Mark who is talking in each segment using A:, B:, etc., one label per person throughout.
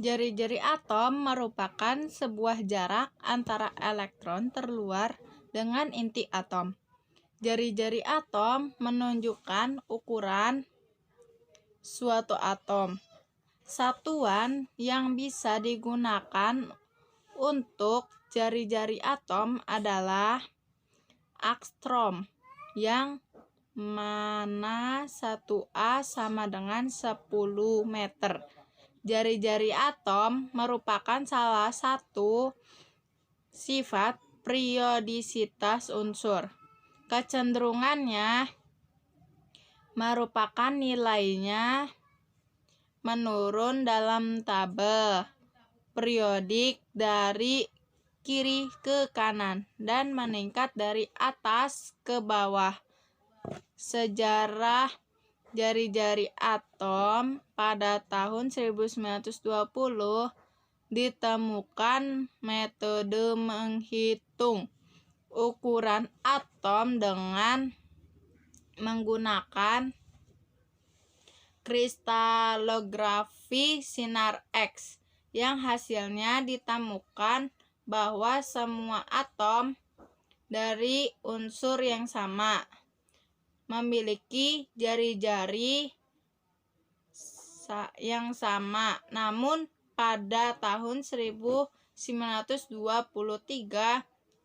A: Jari-jari atom merupakan sebuah jarak antara elektron terluar dengan inti atom. Jari-jari atom menunjukkan ukuran suatu atom. Satuan yang bisa digunakan untuk jari-jari atom adalah angstrom, yang mana 1A sama dengan 10 meter. Jari-jari atom merupakan salah satu sifat periodisitas unsur. Kecenderungannya merupakan nilainya menurun dalam tabel periodik dari kiri ke kanan dan meningkat dari atas ke bawah. Sejarah jari-jari atom pada tahun 1920 ditemukan metode menghitung ukuran atom dengan menggunakan kristalografi sinar X, yang hasilnya ditemukan bahwa semua atom dari unsur yang sama memiliki jari-jari yang sama. Namun pada tahun 1923,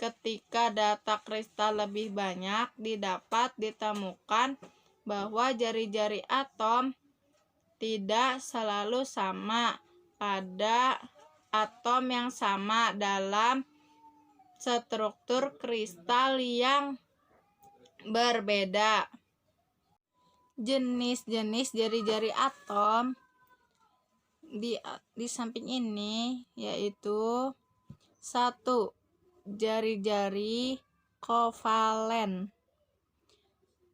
A: ketika data kristal lebih banyak didapat, ditemukan bahwa jari-jari atom tidak selalu sama pada atom yang sama dalam struktur kristal yang berbeda. Jenis-jenis jari-jari atom di samping ini yaitu 1. Jari-jari kovalen.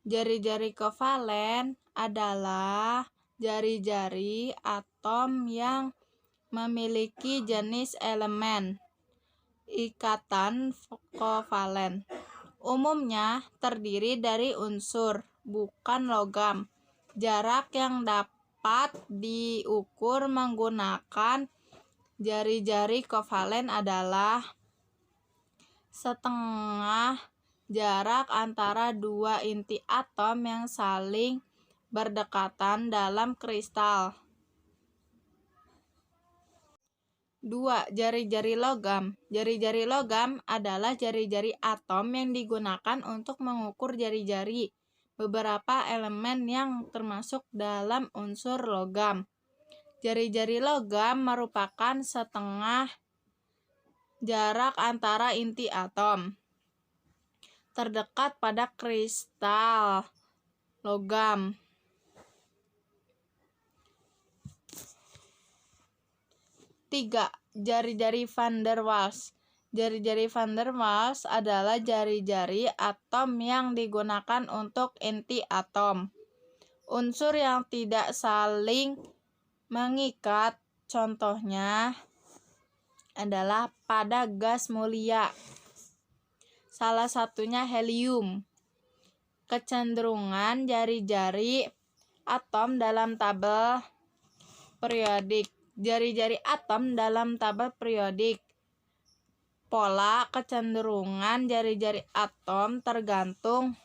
A: Jari-jari kovalen adalah jari-jari atom yang memiliki jenis elemen ikatan kovalen. Umumnya terdiri dari unsur, bukan logam. Jarak yang dapat diukur menggunakan jari-jari kovalen adalah setengah jarak antara dua inti atom yang saling berdekatan dalam kristal. 2. Jari-jari logam. Jari-jari logam adalah jari-jari atom yang digunakan untuk mengukur jari-jari beberapa elemen yang termasuk dalam unsur logam. Jari-jari logam merupakan setengah jarak antara inti atom terdekat pada kristal logam. 3. Jari-jari van der Waals. Jari-jari van der Waals adalah jari-jari atom yang digunakan untuk inti atom. Unsur yang tidak saling mengikat contohnya adalah pada gas mulia, salah satunya helium. Kecenderungan jari-jari atom dalam tabel periodik. Jari-jari atom dalam tabel periodik. Pola kecenderungan jari-jari atom tergantung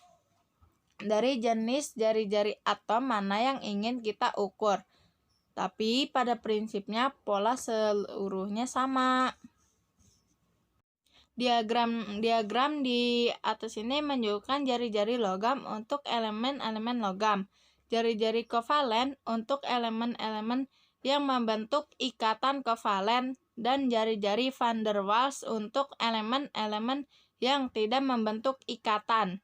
A: dari jenis jari-jari atom mana yang ingin kita ukur. Tapi pada prinsipnya pola seluruhnya sama. Diagram di atas ini menunjukkan jari-jari logam untuk elemen-elemen logam, jari-jari kovalen untuk elemen-elemen yang membentuk ikatan kovalen, dan jari-jari van der Waals untuk elemen-elemen yang tidak membentuk ikatan.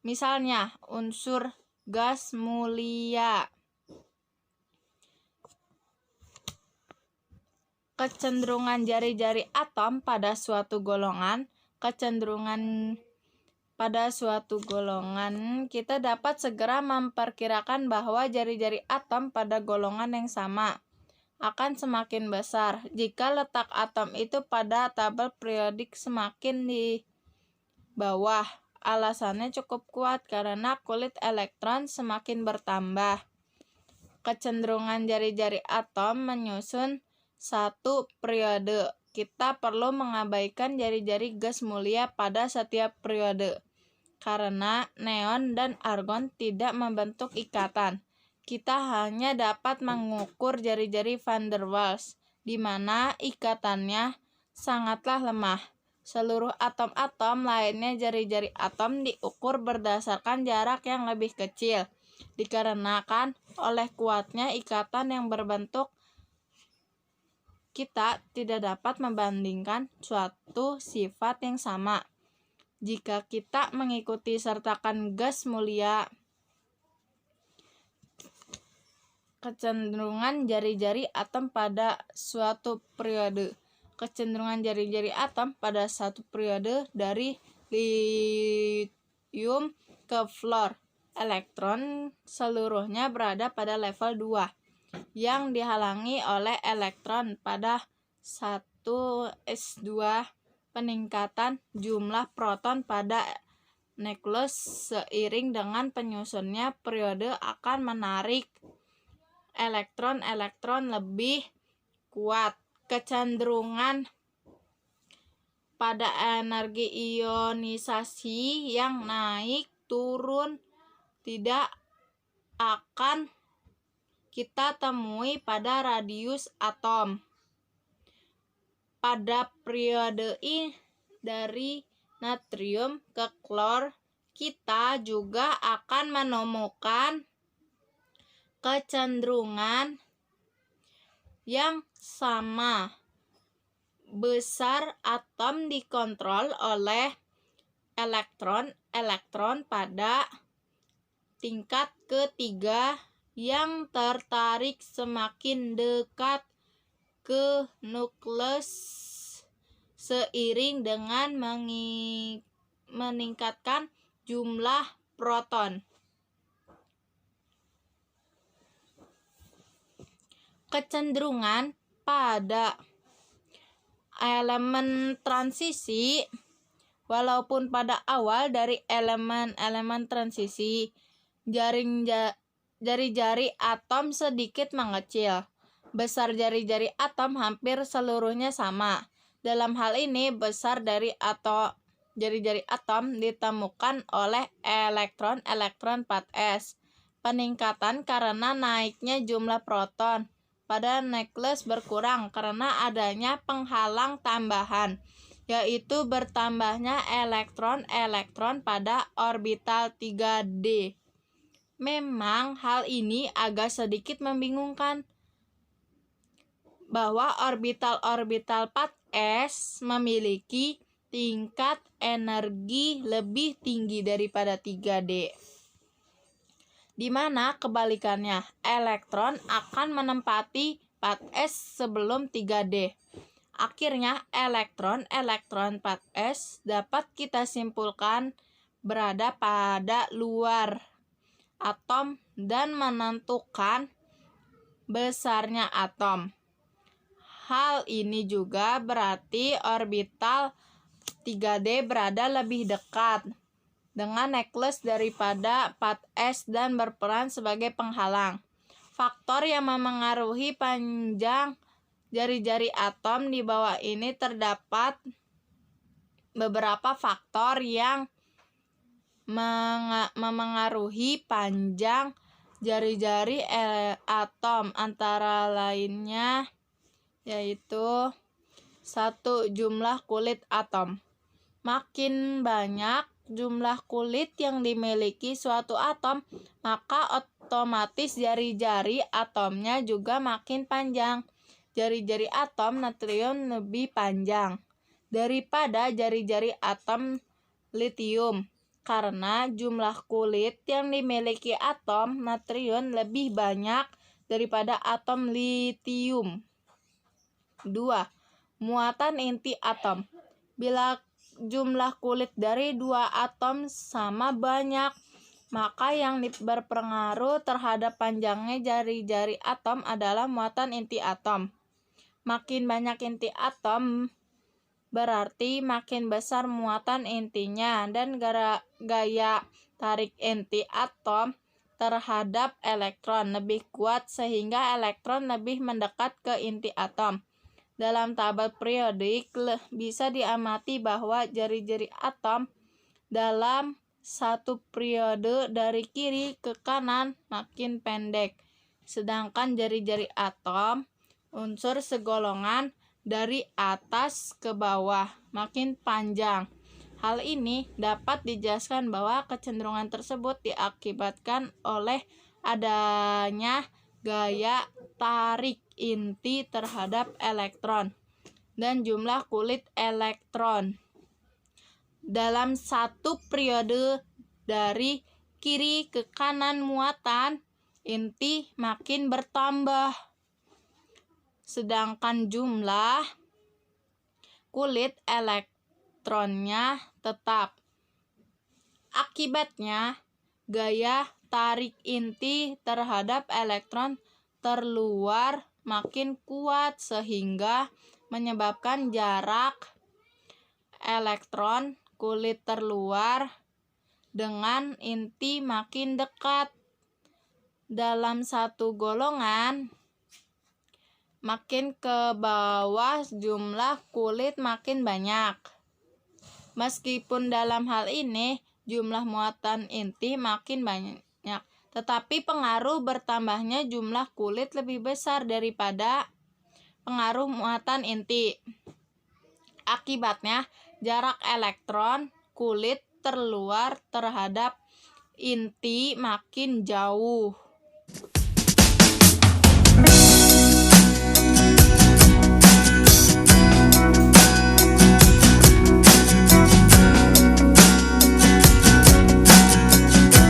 A: Misalnya, unsur gas mulia. Kecenderungan jari-jari atom pada suatu golongan. Kita dapat segera memperkirakan bahwa jari-jari atom pada golongan yang sama akan semakin besar jika letak atom itu pada tabel periodik semakin di bawah. Alasannya cukup kuat karena kulit elektron semakin bertambah. kecenderungan jari-jari atom menyusun satu periode. Kita perlu mengabaikan jari-jari gas mulia pada setiap periode, karena neon dan argon tidak membentuk ikatan. Kita hanya dapat mengukur jari-jari van der Waals, di mana ikatannya sangatlah lemah. Seluruh atom-atom lainnya jari-jari atom diukur berdasarkan jarak yang lebih kecil, dikarenakan oleh kuatnya ikatan yang berbentuk kita tidak dapat membandingkan suatu sifat yang sama. Jika kita mengikuti sertakan gas mulia, kecenderungan jari-jari atom pada suatu periode. Kecenderungan jari-jari atom pada satu periode dari lithium ke fluor. Elektron seluruhnya berada pada level 2, yang dihalangi oleh elektron pada 1s2. Peningkatan jumlah proton pada nukleus seiring dengan penyusunnya periode akan menarik elektron-elektron lebih kuat. Kecenderungan pada energi ionisasi yang naik turun tidak akan kita temui pada radius atom. Pada periode ini dari natrium ke klor, kita juga akan menemukan kecenderungan yang sama. Besar atom dikontrol oleh elektron-elektron pada tingkat ketiga yang tertarik semakin dekat ke nukleus seiring dengan meningkatkan jumlah proton. Kecenderungan pada elemen transisi. Walaupun pada awal dari elemen-elemen transisi, jari-jari atom sedikit mengecil, besar jari-jari atom hampir seluruhnya sama. Dalam hal ini, besar dari jari-jari atom ditemukan oleh elektron 4s. Peningkatan karena naiknya jumlah proton pada nukleus berkurang karena adanya penghalang tambahan, yaitu bertambahnya elektron-elektron pada orbital 3D. Memang hal ini agak sedikit membingungkan, bahwa orbital-orbital 4s memiliki tingkat energi lebih tinggi daripada 3D, di mana kebalikannya, elektron akan menempati 4s sebelum 3D. Akhirnya, elektron 4s dapat kita simpulkan berada pada luar atom dan menentukan besarnya atom. Hal ini juga berarti orbital 3D berada lebih dekat dengan nukleus daripada 4s dan berperan sebagai penghalang. Faktor yang memengaruhi panjang jari-jari atom di bawah ini terdapat beberapa faktor yang memengaruhi panjang jari-jari atom, antara lainnya yaitu 1. Jumlah kulit atom. Makin banyak jumlah kulit yang dimiliki suatu atom, maka otomatis jari-jari atomnya juga makin panjang. Jari-jari atom natrium lebih panjang daripada jari-jari atom lithium, karena jumlah kulit yang dimiliki atom natrium lebih banyak daripada atom lithium. 2. Muatan inti atom. Bila jumlah kulit dari dua atom sama banyak, maka yang berpengaruh terhadap panjangnya jari-jari atom adalah muatan inti atom. Makin banyak inti atom berarti makin besar muatan intinya, dan gaya tarik inti atom terhadap elektron lebih kuat sehingga elektron lebih mendekat ke inti atom. Dalam tabel periodik bisa diamati bahwa jari-jari atom dalam satu periode dari kiri ke kanan makin pendek, sedangkan jari-jari atom unsur segolongan dari atas ke bawah makin panjang. Hal ini dapat dijelaskan bahwa kecenderungan tersebut diakibatkan oleh adanya gaya tarik inti terhadap elektron dan jumlah kulit elektron dalam satu periode dari kiri ke kanan muatan inti makin bertambah, sedangkan jumlah kulit elektronnya tetap. Akibatnya, gaya tarik inti terhadap elektron terluar makin kuat sehingga menyebabkan jarak elektron kulit terluar dengan inti makin dekat. Dalam satu golongan, makin ke bawah jumlah kulit makin banyak. Meskipun dalam hal ini jumlah muatan inti makin banyak, tetapi pengaruh bertambahnya jumlah kulit lebih besar daripada pengaruh muatan inti. Akibatnya, jarak elektron kulit terluar terhadap inti makin jauh.